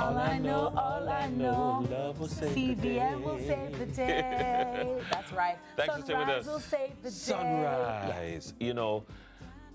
All I know, love will save the day. CVM will save the day. That's right. Thanks for staying with us. Sunrise will save the day. Sunrise. You know,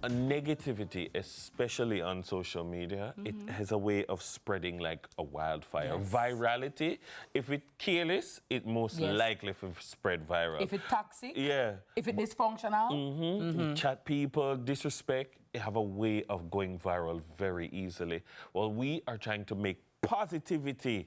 a negativity, especially on social media, it has a way of spreading like a wildfire. Yes. Virality, if it's careless, it most likely will spread viral. If it's toxic, yeah. if it's dysfunctional, Chat people, disrespect, they have a way of going viral very easily. Well, we are trying to make positivity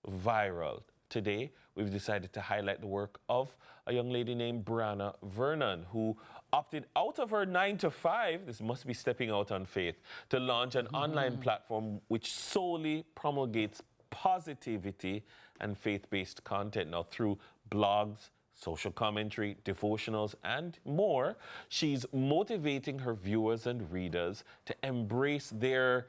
viral. Today, we've decided to highlight the work of a young lady named Brianna Vernon, who opted out of her 9-to-5, this must be stepping out on faith, to launch an online platform which solely promulgates positivity and faith-based content. Now, through blogs, social commentary, devotionals, and more, she's motivating her viewers and readers to embrace their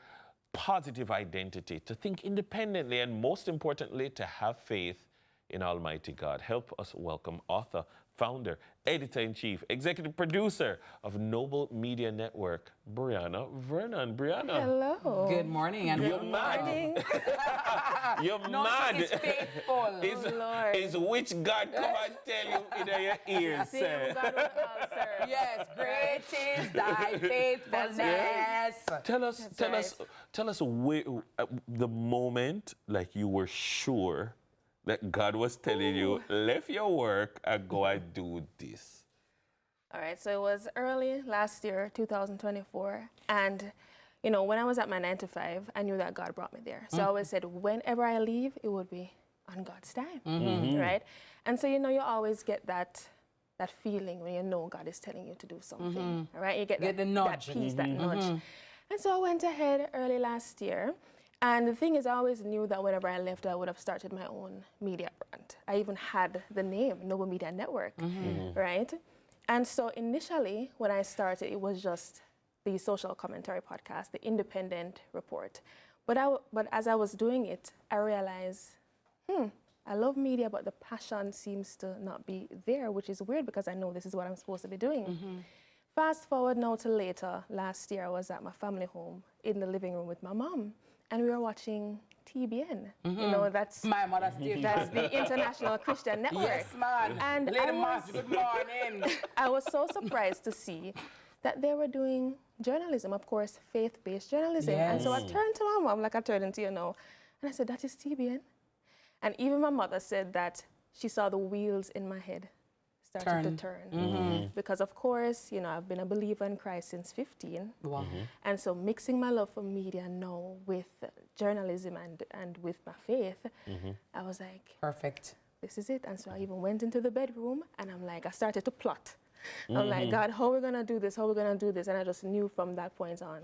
positive identity, to think independently, and most importantly, to have faith in Almighty God. Help us welcome author, founder, editor-in-chief, executive producer of Noble Media Network, Brianna Vernon. Brianna. Hello. Good morning and You're good mad. morning. You're No, mad. she is faithful. Lord. Is which God come and tell you in your ears, See, sir? God will answer. Yes, great is thy faithfulness. Tell us where, the moment like you were sure that God was telling you, left your work and go and do this. All right, so it was early last year, 2024, and you know, when I was at my 9-to-5, I knew that God brought me there. So I always said, whenever I leave, it would be on God's time, right? And so, you know, you always get that feeling when you know God is telling you to do something, all right? You get the nudge. that peace, that nudge. And so I went ahead early last year. And the thing is, I always knew that whenever I left, I would have started my own media brand. I even had the name, Noble Media Network, right? And so initially, when I started, it was just the social commentary podcast, the independent report. But as I was doing it, I realized, I love media, but the passion seems to not be there, which is weird because I know this is what I'm supposed to be doing. Fast forward now to later, last year I was at my family home in the living room with my mom, and we were watching TBN. You know, that's My mother's station. that's the International Christian Network. Yes, man. And Lady March, good morning. I was so surprised to see that they were doing journalism, of course, faith-based journalism. And so I turned to my mom, like I turned into you now, and I said, that is TBN. And even my mother said that she saw the wheels in my head started to turn. Because of course, you know, I've been a believer in Christ since 15. Wow. And so mixing my love for media now with journalism and with my faith, I was like, Perfect. this is it. And so I even went into the bedroom and I'm like, I started to plot. I'm like, God, how are we gonna do this? How are we gonna do this? And I just knew from that point on,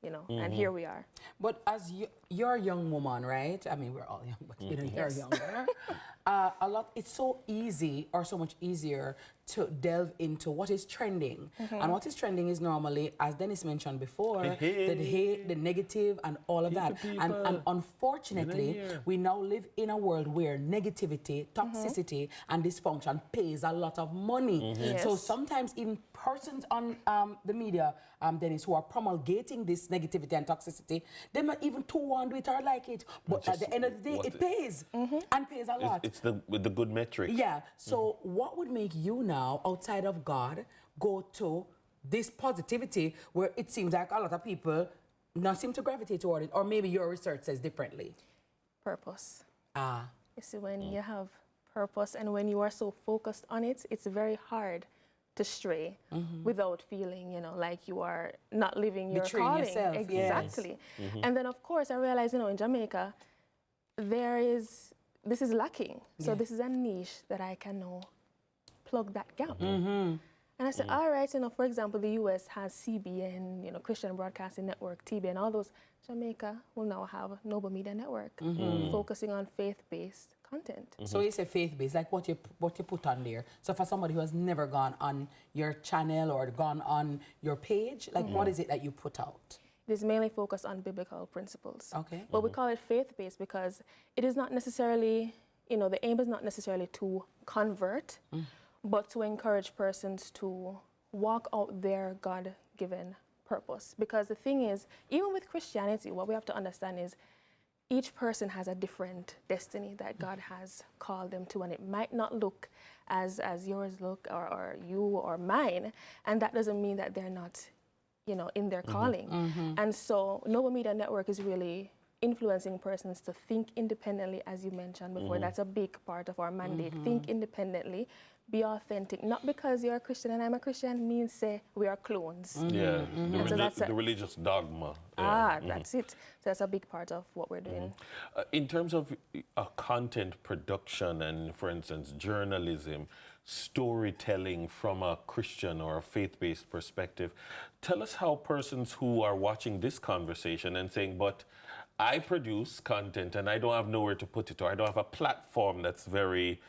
you know, and here we are. But as you're a young woman, right? I mean, we're all young, but you know, you're younger. It's so easy or so much easier to delve into what is trending. And what is trending is normally, as Dennis mentioned before, the hate, the negative, and all of that. And unfortunately, we now live in a world where negativity, toxicity, and dysfunction pays a lot of money. So sometimes even persons on the media, Dennis, who are promulgating this negativity and toxicity, they might even too want to do it or like it. But at the end of the day, it pays, and pays a lot. It's the good metric. Yeah. So what would make you now, outside of God, go to this positivity where it seems like a lot of people not seem to gravitate toward it, or maybe your research says differently? Purpose. Ah. You see, when you have purpose and when you are so focused on it, it's very hard to stray without feeling, you know, like you are not living your Betraying calling. yourself, Exactly. And then, of course, I realized, you know, in Jamaica, this is lacking. So this is a niche that I can now plug that gap. And I said, all right, you know, for example, the US has CBN, you know, Christian Broadcasting Network, TBN, all those. Jamaica will now have Noble Media Network, focusing on faith-based content. So it's a faith-based, like what you put on there. So for somebody who has never gone on your channel or gone on your page, like what is it that you put out? It is mainly focused on biblical principles. Okay. But we call it faith-based because it is not necessarily, you know, the aim is not necessarily to convert, but to encourage persons to walk out their God-given purpose. Because the thing is, even with Christianity, what we have to understand is, each person has a different destiny that God has called them to, and it might not look as yours look, or you or mine, and that doesn't mean that they're not, you know, in their calling. And so Noble Media Network is really influencing persons to think independently, as you mentioned before. That's a big part of our mandate. Think independently, be authentic. Not because you're a Christian and I'm a Christian means say we are clones. Yeah, So that's the religious dogma. That's it. So that's a big part of what we're doing. In terms of content production and, for instance, journalism, storytelling from a Christian or a faith-based perspective, tell us how persons who are watching this conversation and saying, but I produce content and I don't have nowhere to put it, or I don't have a platform that's very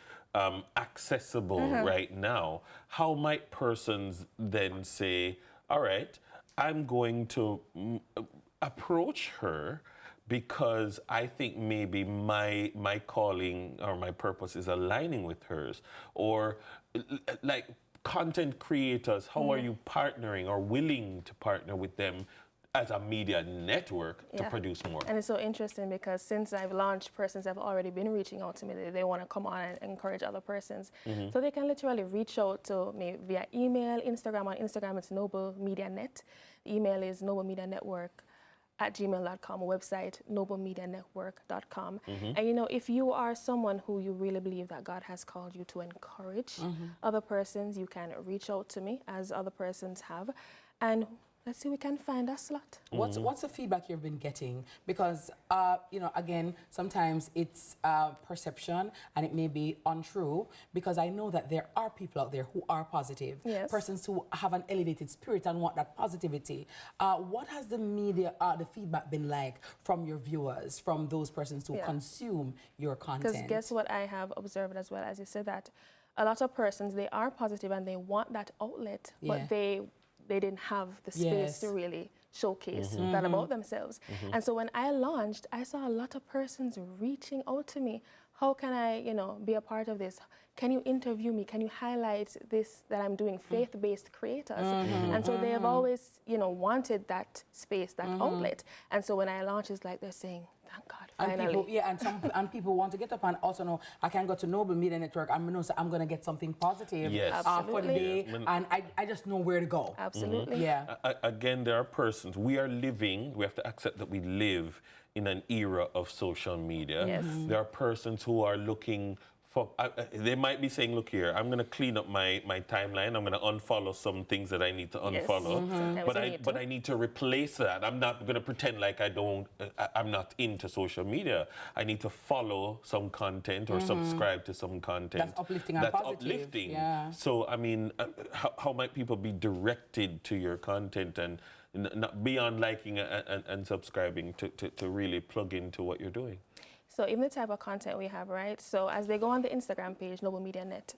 accessible right now, how might persons then say, all right, I'm going to approach her because I think maybe my calling or my purpose is aligning with hers? Or like content creators, how are you partnering or willing to partner with them as a media network to produce more? And it's so interesting because since I've launched, persons have already been reaching out to me. They want to come on and encourage other persons. So they can literally reach out to me via email, Instagram. On Instagram, it's Noble Media Net. The email is noblemedianetwork@gmail.com, website noblemedianetwork.com. And you know, if you are someone who you really believe that God has called you to encourage other persons, you can reach out to me as other persons have. And let's see, we can find a slot. What's the feedback you've been getting? Because, you know, again, sometimes it's perception and it may be untrue, because I know that there are people out there who are positive, persons who have an elevated spirit and want that positivity. What has the media, the feedback been like from your viewers, from those persons who consume your content? Because guess what I have observed as well, as you said, that a lot of persons, they are positive and they want that outlet, but they didn't have the space to really showcase that about themselves. And so when I launched, I saw a lot of persons reaching out to me. How can I, you know, be a part of this? Can you interview me? Can you highlight this that I'm doing, faith-based creators? And so they have always, you know, wanted that space, that outlet. And so when I launched, it's like they're saying, thank God, finally. And people want to get up and also know, I can go to Noble Media Network, I'm going to get something positive for the day, and I just know where to go. Absolutely. Again, there are persons, we have to accept that we live in an era of social media. There are persons who are looking for, they might be saying, look here, I'm going to clean up my timeline. I'm going to unfollow some things that I need to unfollow. But I need to replace that. I'm not going to pretend like I'm not into social media. I need to follow some content or subscribe to some content. That's uplifting and positive. So, I mean, how might people be directed to your content and not beyond liking and subscribing to really plug into what you're doing? So even the type of content we have, right? So as they go on the Instagram page, Noble Media Net,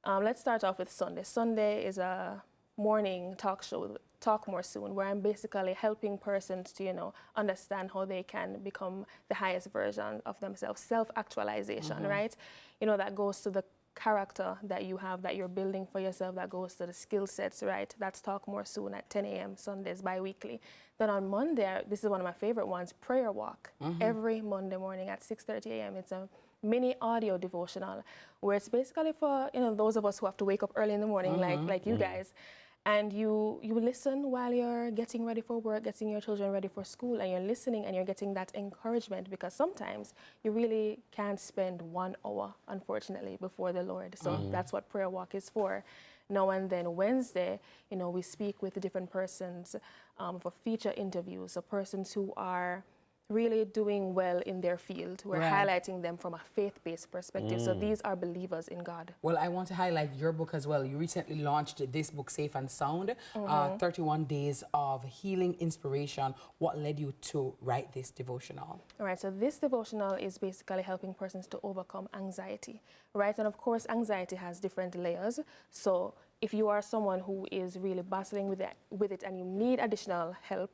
let's start off with Sunday. Sunday is a morning talk show, Talk More Soon, where I'm basically helping persons to, you know, understand how they can become the highest version of themselves, self-actualization, right? You know, that goes to the character that you have, that you're building for yourself, that goes to the skill sets, right? That's Talk More Soon at 10 a.m. Sundays, bi-weekly. Then on Monday, this is one of my favorite ones, Prayer Walk, every Monday morning at 6:30 a.m. It's a mini audio devotional where it's basically for, you know, those of us who have to wake up early in the morning, like you guys. And you listen while you're getting ready for work, getting your children ready for school, and you're listening and you're getting that encouragement, because sometimes you really can't spend 1 hour, unfortunately, before the Lord. So that's what Prayer Walk is for. Now and then Wednesday, you know, we speak with different persons for feature interviews, so persons who are really doing well in their field. We're highlighting them from a faith-based perspective. So these are believers in God. Well, I want to highlight your book as well. You recently launched this book, Safe and Sound, 31 Days of Healing Inspiration. What led you to write this devotional? All right, so this devotional is basically helping persons to overcome anxiety, right? And of course, anxiety has different layers. So if you are someone who is really battling with it and you need additional help,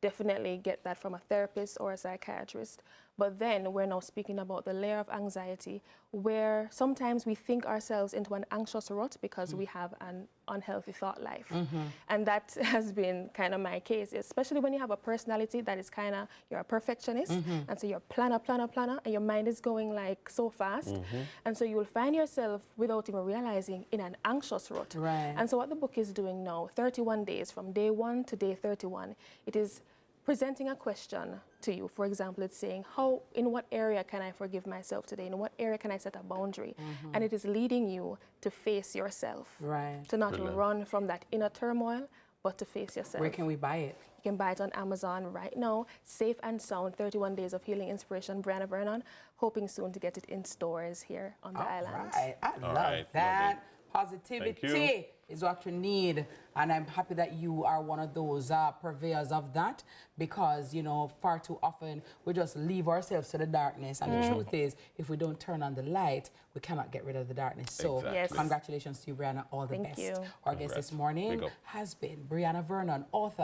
definitely get that from a therapist or a psychiatrist. But then we're now speaking about the layer of anxiety where sometimes we think ourselves into an anxious rut because we have an unhealthy thought life. And that has been kind of my case, especially when you have a personality that is kind of, you're a perfectionist, and so you're planner, and your mind is going like so fast. And so you will find yourself, without even realizing, in an anxious rut. Right. And so what the book is doing now, 31 days, from day 1 to day 31, it is presenting a question to you. For example, it's saying, in what area can I forgive myself today? In what area can I set a boundary? And it is leading you to face yourself. Right. To not run from that inner turmoil, but to face yourself. Where can we buy it? You can buy it on Amazon right now. Safe and Sound, 31 Days of Healing Inspiration, Brianna Vernon. Hoping soon to get it in stores here on the island. Right. I love right, that. lovely. Positivity is what you need. And I'm happy that you are one of those purveyors of that, because, you know, far too often we just leave ourselves to the darkness. And the truth is, if we don't turn on the light, we cannot get rid of the darkness. So Exactly. Yes. congratulations to you, Brianna. All the Thank best. you. Our guest this Big morning up. has been Brianna Vernon, author